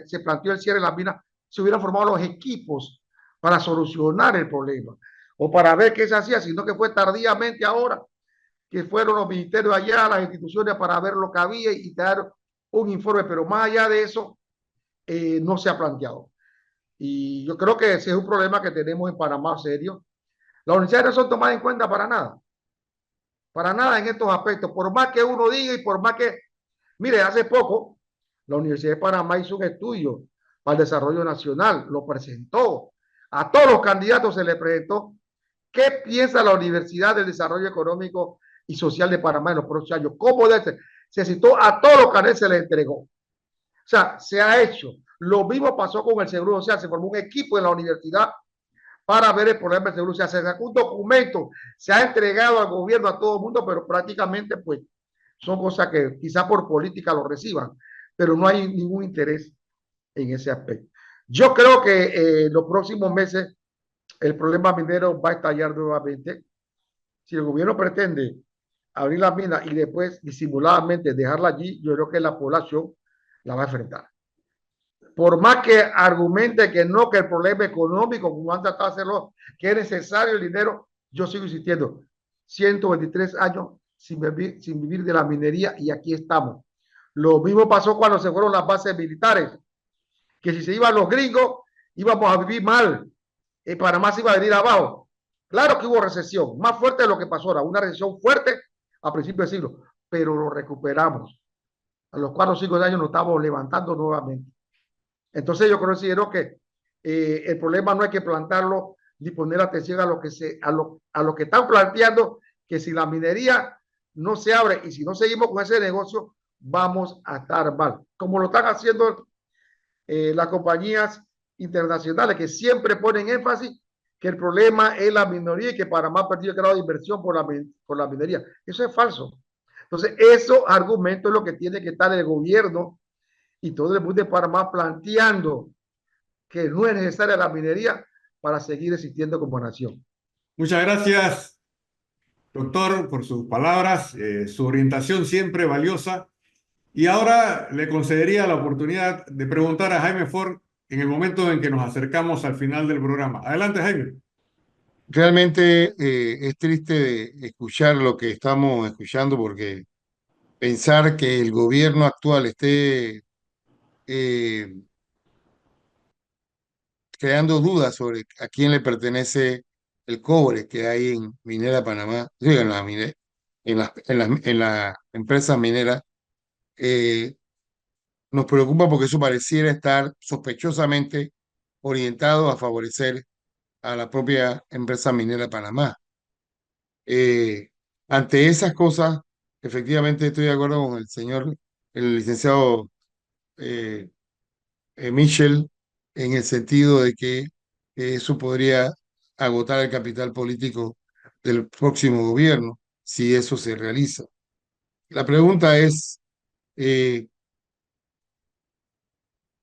se planteó el cierre de las minas, se hubieran formado los equipos para solucionar el problema o para ver qué se hacía, sino que fue tardíamente ahora que fueron los ministerios allá, las instituciones para ver lo que había y dar un informe, pero más allá de eso, no se ha planteado. Y yo creo que ese es un problema que tenemos en Panamá serio. Las universidades no son tomadas en cuenta para nada en estos aspectos, por más que uno diga y por más que, mire, hace poco la Universidad de Panamá hizo un estudio para el desarrollo nacional, lo presentó, a todos los candidatos se les presentó qué piensa la Universidad del Desarrollo Económico y Social de Panamá en los próximos años, cómo debe ser. Se citó a todos los canales, se les entregó. O sea, se ha hecho. Lo mismo pasó con el Seguro Social, se formó un equipo en la universidad para ver el problema del Seguro Social. Se sacó un documento, se ha entregado al gobierno, a todo el mundo, pero prácticamente pues son cosas que quizá por política lo reciban, pero no hay ningún interés en ese aspecto. Yo creo que los próximos meses el problema minero va a estallar nuevamente. Si el gobierno pretende abrir la mina y después disimuladamente dejarla allí, yo creo que la población la va a enfrentar. Por más que argumente que no, que el problema económico, como han tratado de hacerlo, que es necesario el dinero, yo sigo insistiendo. 123 años sin vivir de la minería y aquí estamos. Lo mismo pasó cuando se fueron las bases militares, que si se iban los gringos, íbamos a vivir mal. Panamá se iba a venir abajo. Claro que hubo recesión, más fuerte de lo que pasó ahora, una recesión fuerte a principios del siglo, pero lo recuperamos. A los 4 o 5 años nos estamos levantando nuevamente. Entonces yo considero que el problema no hay que plantarlo ni poner atención a lo que están planteando, que si la minería no se abre y si no seguimos con ese negocio, vamos a estar mal. Como lo están haciendo las compañías internacionales que siempre ponen énfasis que el problema es la minoría y que Panamá ha perdido el grado de inversión por la minería. Eso es falso. Entonces, esos argumentos es lo que tiene que estar el gobierno y todo el mundo de Panamá planteando que no es necesaria la minería para seguir existiendo como nación. Muchas gracias, doctor, por sus palabras, su orientación siempre valiosa. Y ahora le concedería la oportunidad de preguntar a Jaime Ford en el momento en que nos acercamos al final del programa. Adelante, Jaime. Realmente es triste escuchar lo que estamos escuchando porque pensar que el gobierno actual esté creando dudas sobre a quién le pertenece el cobre que hay en Minera Panamá, digo, en la empresa minera, nos preocupa porque eso pareciera estar sospechosamente orientado a favorecer a la propia empresa minera Panamá. Ante esas cosas, efectivamente estoy de acuerdo con el licenciado eh, Michel, en el sentido de que eso podría agotar el capital político del próximo gobierno, si eso se realiza. La pregunta es, eh,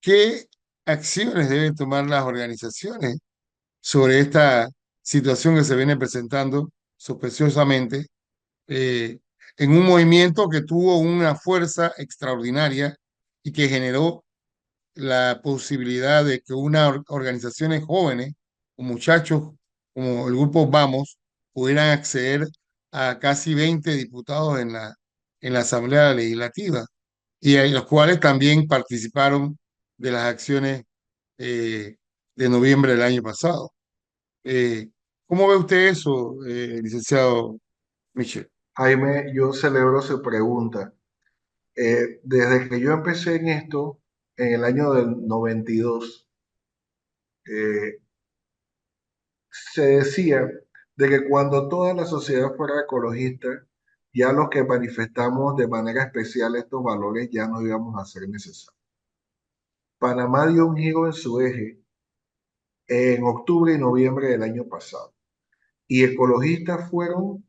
¿qué acciones deben tomar las organizaciones sobre esta situación que se viene presentando sospechosamente en un movimiento que tuvo una fuerza extraordinaria y que generó la posibilidad de que unas organizaciones jóvenes o muchachos como el grupo Vamos pudieran acceder a casi 20 diputados en la Asamblea Legislativa y en los cuales también participaron de las acciones de noviembre del año pasado. ¿Cómo ve usted eso, licenciado Michel? Jaime, yo celebro su pregunta. Desde que yo empecé en esto, en el año del 92, eh, se decía de que cuando toda la sociedad fuera ecologista, ya los que manifestamos de manera especial estos valores ya no íbamos a ser necesarios. Panamá dio un giro en su eje en octubre y noviembre del año pasado, y ecologistas fueron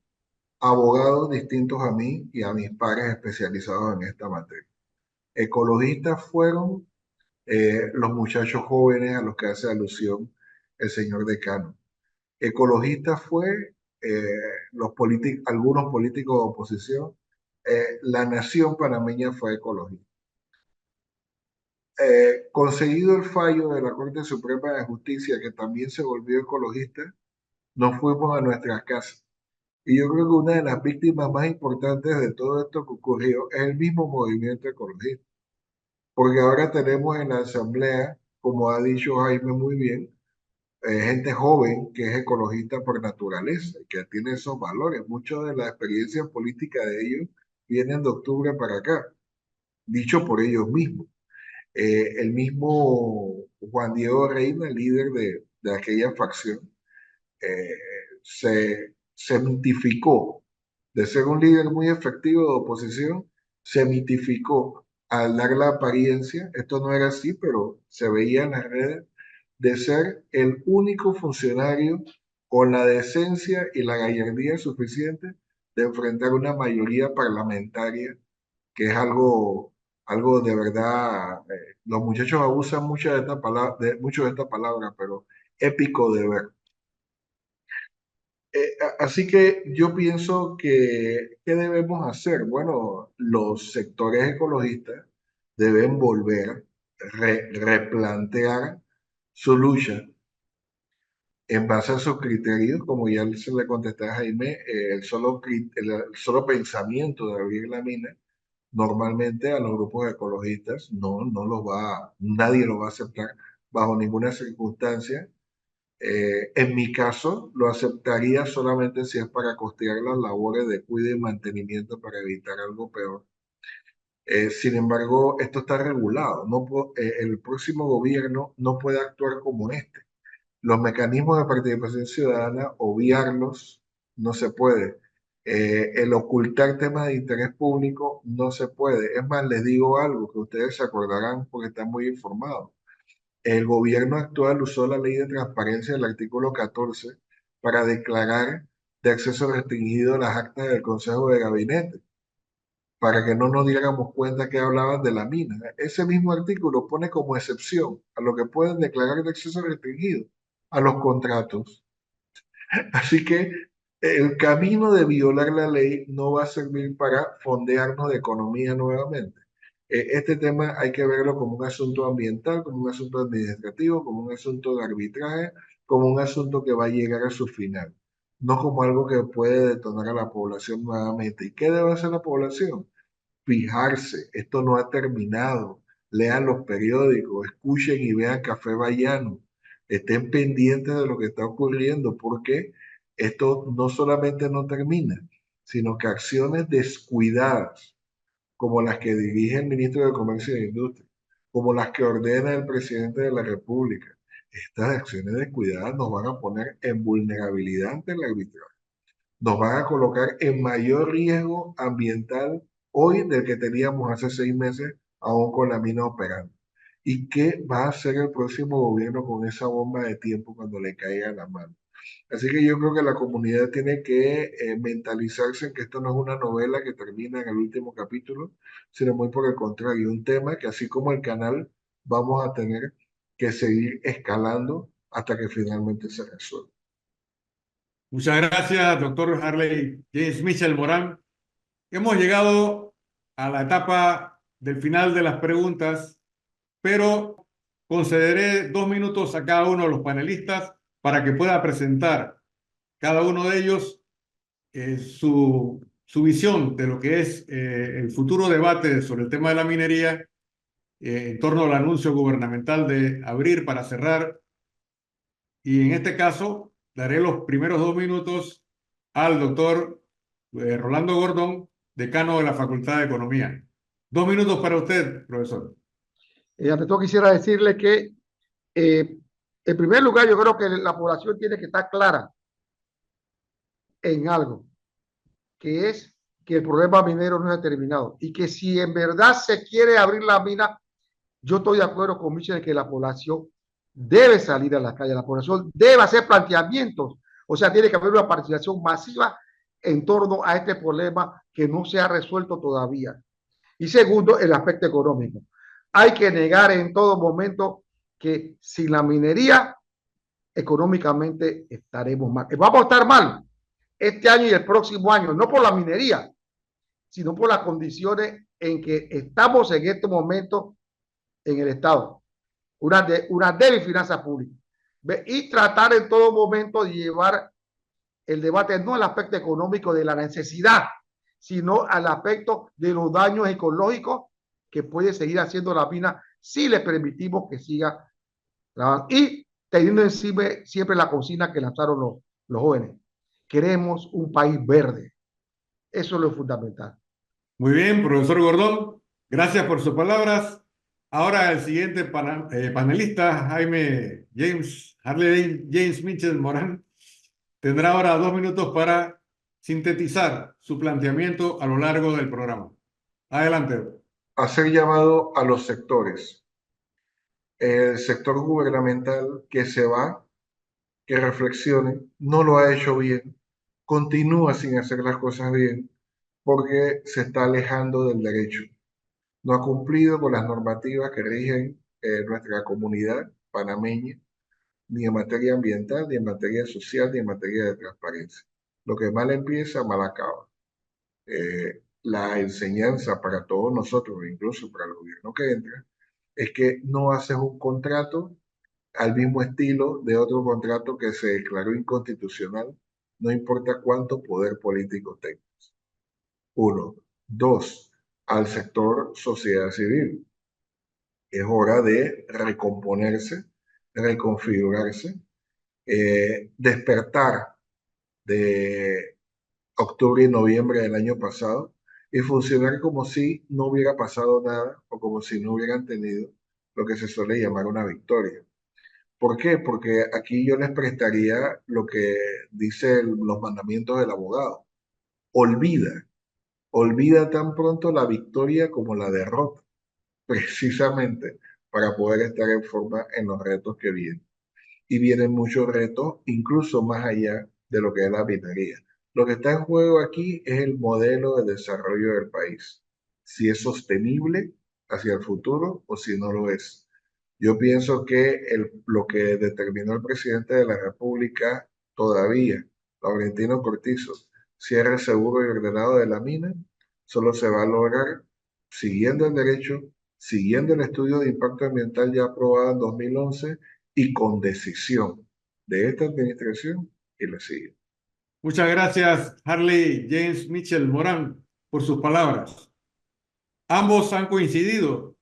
abogados distintos a mí y a mis pares especializados en esta materia. Ecologistas fueron los muchachos jóvenes a los que hace alusión el señor decano. Ecologista fue algunos políticos de oposición. La nación panameña fue ecologista. Conseguido el fallo de la Corte Suprema de Justicia, que también se volvió ecologista, nos fuimos a nuestras casas. Y yo creo que una de las víctimas más importantes de todo esto que ocurrió es el mismo movimiento ecologista. Porque ahora tenemos en la Asamblea, como ha dicho Jaime muy bien, gente joven que es ecologista por naturaleza y que tiene esos valores. Muchas de las experiencias políticas de ellos vienen de octubre para acá, dicho por ellos mismos. El mismo Juan Diego Reina, líder de aquella facción, eh, se mitificó de ser un líder muy efectivo de oposición, se mitificó al dar la apariencia, esto no era así, pero se veía en las redes, de ser el único funcionario con la decencia y la gallardía suficiente de enfrentar una mayoría parlamentaria, que es algo de verdad, los muchachos abusan mucho mucho de esta palabra, pero épico de ver. Así que yo pienso que, ¿qué debemos hacer? Bueno, los sectores ecologistas deben volver, replantear su lucha en base a sus criterios, como ya se le contesté a Jaime, el solo pensamiento de abrir la mina, normalmente a los grupos ecologistas nadie lo va a aceptar bajo ninguna circunstancia. En mi caso, lo aceptaría solamente si es para costear las labores de cuidado y mantenimiento para evitar algo peor. Sin embargo, esto está regulado. El próximo gobierno no puede actuar como este. Los mecanismos de participación ciudadana, obviarlos, no se puede. El ocultar temas de interés público no se puede. Es más, les digo algo que ustedes se acordarán porque están muy informados. El gobierno actual usó la ley de transparencia del artículo 14 para declarar de acceso restringido las actas del Consejo de Gabinete, para que no nos diéramos cuenta que hablaban de la mina. Ese mismo artículo pone como excepción a lo que pueden declarar de acceso restringido a los contratos. Así que el camino de violar la ley no va a servir para fondearnos de economía nuevamente. Este tema hay que verlo como un asunto ambiental, como un asunto administrativo, como un asunto de arbitraje, como un asunto que va a llegar a su final, no como algo que puede detonar a la población nuevamente. ¿Y qué debe hacer la población? Fijarse, esto no ha terminado. Lean los periódicos, escuchen y vean Café Bayano, estén pendientes de lo que está ocurriendo, porque esto no solamente no termina, sino que acciones descuidadas, como las que dirige el ministro de Comercio e Industria, como las que ordena el presidente de la República, estas acciones descuidadas nos van a poner en vulnerabilidad ante el arbitraje, nos van a colocar en mayor riesgo ambiental hoy del que teníamos hace 6 meses, aún con la mina operando. ¿Y qué va a hacer el próximo gobierno con esa bomba de tiempo cuando le caiga a la mano? Así que yo creo que la comunidad tiene que mentalizarse en que esto no es una novela que termina en el último capítulo, sino muy por el contrario, un tema que así como el canal vamos a tener que seguir escalando hasta que finalmente se resuelva. Muchas gracias, doctor Harley James Michel Morán. Hemos llegado a la etapa del final de las preguntas, pero concederé 2 minutos a cada uno de los panelistas para que pueda presentar cada uno de ellos su visión de lo que es el futuro debate sobre el tema de la minería en torno al anuncio gubernamental de abrir para cerrar. Y en este caso, daré los primeros 2 minutos al doctor Rolando Gordón, decano de la Facultad de Economía. 2 minutos para usted, profesor. Ante todo quisiera decirle que, en primer lugar, yo creo que la población tiene que estar clara en algo, que es que el problema minero no es determinado y que si en verdad se quiere abrir la mina, yo estoy de acuerdo con Michel que la población debe salir a la calle, la población debe hacer planteamientos, o sea, tiene que haber una participación masiva en torno a este problema que no se ha resuelto todavía. Y segundo, el aspecto económico. Hay que negar en todo momento que sin la minería, económicamente estaremos mal. Vamos a estar mal este año y el próximo año, no por la minería, sino por las condiciones en que estamos en este momento en el Estado. Una débil finanza pública. Y tratar en todo momento de llevar el debate no al aspecto económico de la necesidad, sino al aspecto de los daños ecológicos que puede seguir haciendo la mina si le permitimos que siga trabajando. Y teniendo encima siempre la consigna que lanzaron los jóvenes. Queremos un país verde. Eso es lo fundamental. Muy bien, profesor Gordón. Gracias por sus palabras. Ahora el siguiente panelista, Harley James Mitchell Morán, tendrá ahora 2 minutos para sintetizar su planteamiento a lo largo del programa. Adelante. Hacer llamado a los sectores. El sector gubernamental que se va, que reflexione, no lo ha hecho bien, continúa sin hacer las cosas bien, porque se está alejando del derecho. No ha cumplido con las normativas que rigen nuestra comunidad panameña, ni en materia ambiental, ni en materia social, ni en materia de transparencia. Lo que mal empieza, mal acaba. La enseñanza para todos nosotros, incluso para el gobierno que entra, es que no haces un contrato al mismo estilo de otro contrato que se declaró inconstitucional, no importa cuánto poder político tengas. Uno. Dos, al sector sociedad civil. Es hora de recomponerse, reconfigurarse, despertar de octubre y noviembre del año pasado y funcionar como si no hubiera pasado nada o como si no hubieran tenido lo que se suele llamar una victoria. ¿Por qué? Porque aquí yo les prestaría lo que dicen los mandamientos del abogado. Olvida tan pronto la victoria como la derrota, precisamente para poder estar en forma en los retos que vienen. Y vienen muchos retos, incluso más allá de lo que es la minería. Lo que está en juego aquí es el modelo de desarrollo del país, si es sostenible hacia el futuro o si no lo es. Yo pienso que lo que determinó el presidente de la República todavía, Laurentino Cortizo, cierre seguro y ordenado de la mina, solo se va a lograr siguiendo el derecho, siguiendo el estudio de impacto ambiental ya aprobado en 2011 y con decisión de esta administración y la sigue. Muchas gracias, Harley James Mitchell Morán, por sus palabras. Ambos han coincidido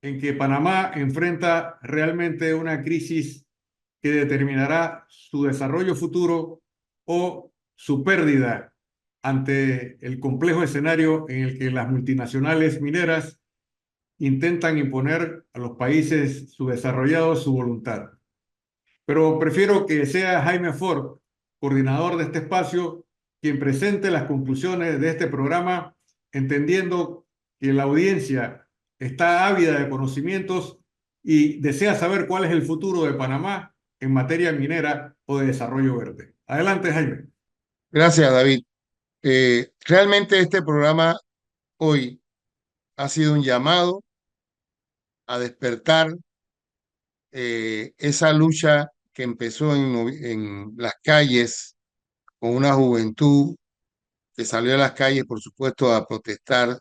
en que Panamá enfrenta realmente una crisis que determinará su desarrollo futuro o su pérdida ante el complejo escenario en el que las multinacionales mineras intentan imponer a los países subdesarrollados su voluntad. Pero prefiero que sea Jaime Ford, coordinador de este espacio, quien presente las conclusiones de este programa, entendiendo que la audiencia está ávida de conocimientos y desea saber cuál es el futuro de Panamá en materia minera o de desarrollo verde. Adelante, Jaime. Gracias, David. Realmente este programa hoy ha sido un llamado a despertar esa lucha que empezó en las calles con una juventud que salió a las calles, por supuesto, a protestar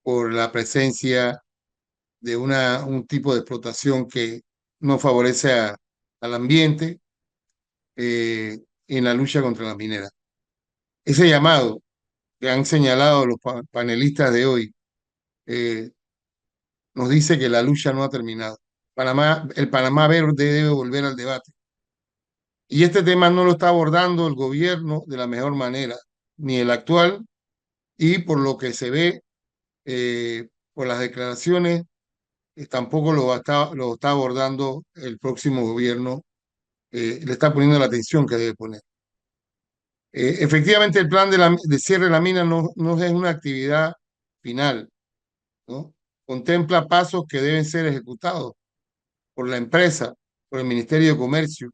por la presencia de un tipo de explotación que no favorece al ambiente en la lucha contra las mineras. Ese llamado que han señalado los panelistas de hoy nos dice que la lucha no ha terminado. El Panamá Verde debe volver al debate. Y este tema no lo está abordando el gobierno de la mejor manera, ni el actual, y por lo que se ve, por las declaraciones, tampoco lo está abordando el próximo gobierno, le está poniendo la atención que debe poner. Efectivamente, el plan de cierre de la mina no es una actividad final, ¿no? Contempla pasos que deben ser ejecutados por la empresa, por el Ministerio de Comercio,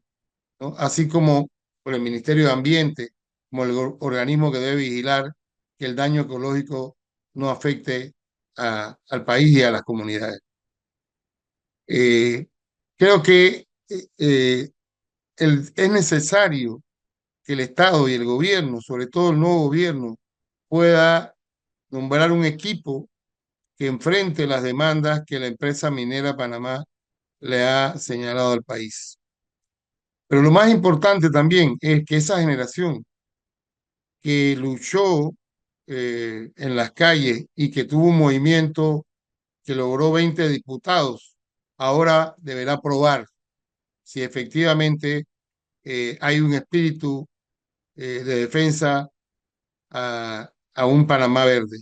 ¿no? Así como por el Ministerio de Ambiente, como el organismo que debe vigilar que el daño ecológico no afecte al país y a las comunidades. Creo que es necesario que el Estado y el gobierno, sobre todo el nuevo gobierno, pueda nombrar un equipo que enfrente las demandas que la empresa minera Panamá le ha señalado al país. Pero lo más importante también es que esa generación que luchó en las calles y que tuvo un movimiento que logró 20 diputados, ahora deberá probar si efectivamente hay un espíritu de defensa a un Panamá verde.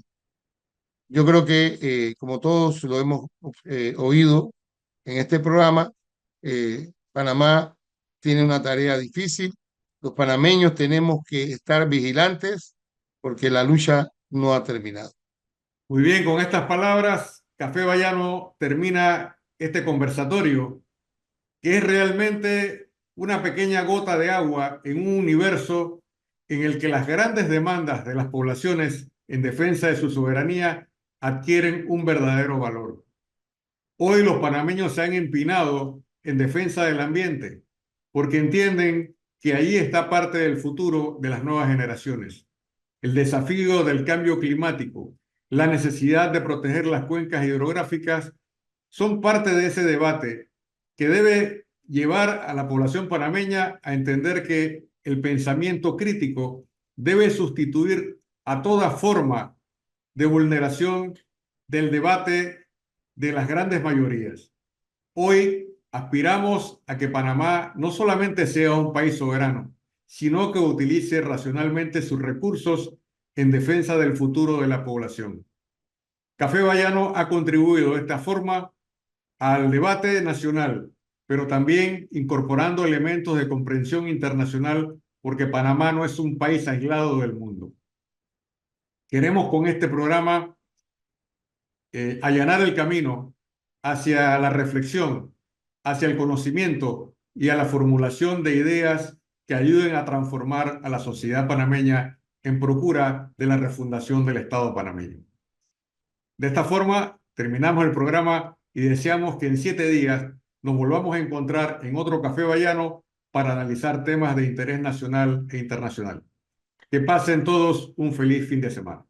Yo creo que, como todos lo hemos oído en este programa, Panamá tiene una tarea difícil. Los panameños tenemos que estar vigilantes porque la lucha no ha terminado. Muy bien, con estas palabras, Café Bayano termina este conversatorio, que es realmente una pequeña gota de agua en un universo en el que las grandes demandas de las poblaciones en defensa de su soberanía adquieren un verdadero valor. Hoy los panameños se han empinado en defensa del ambiente porque entienden que ahí está parte del futuro de las nuevas generaciones. El desafío del cambio climático, la necesidad de proteger las cuencas hidrográficas son parte de ese debate que debe llevar a la población panameña a entender que el pensamiento crítico debe sustituir a toda forma de vulneración del debate de las grandes mayorías. Hoy aspiramos a que Panamá no solamente sea un país soberano, sino que utilice racionalmente sus recursos en defensa del futuro de la población. Café Bayano ha contribuido de esta forma al debate nacional, pero también incorporando elementos de comprensión internacional, porque Panamá no es un país aislado del mundo. Queremos con este programa allanar el camino hacia la reflexión, hacia el conocimiento y a la formulación de ideas que ayuden a transformar a la sociedad panameña en procura de la refundación del Estado panameño. De esta forma, terminamos el programa y deseamos que en 7 días nos volvamos a encontrar en otro Café Bayano para analizar temas de interés nacional e internacional. Que pasen todos un feliz fin de semana.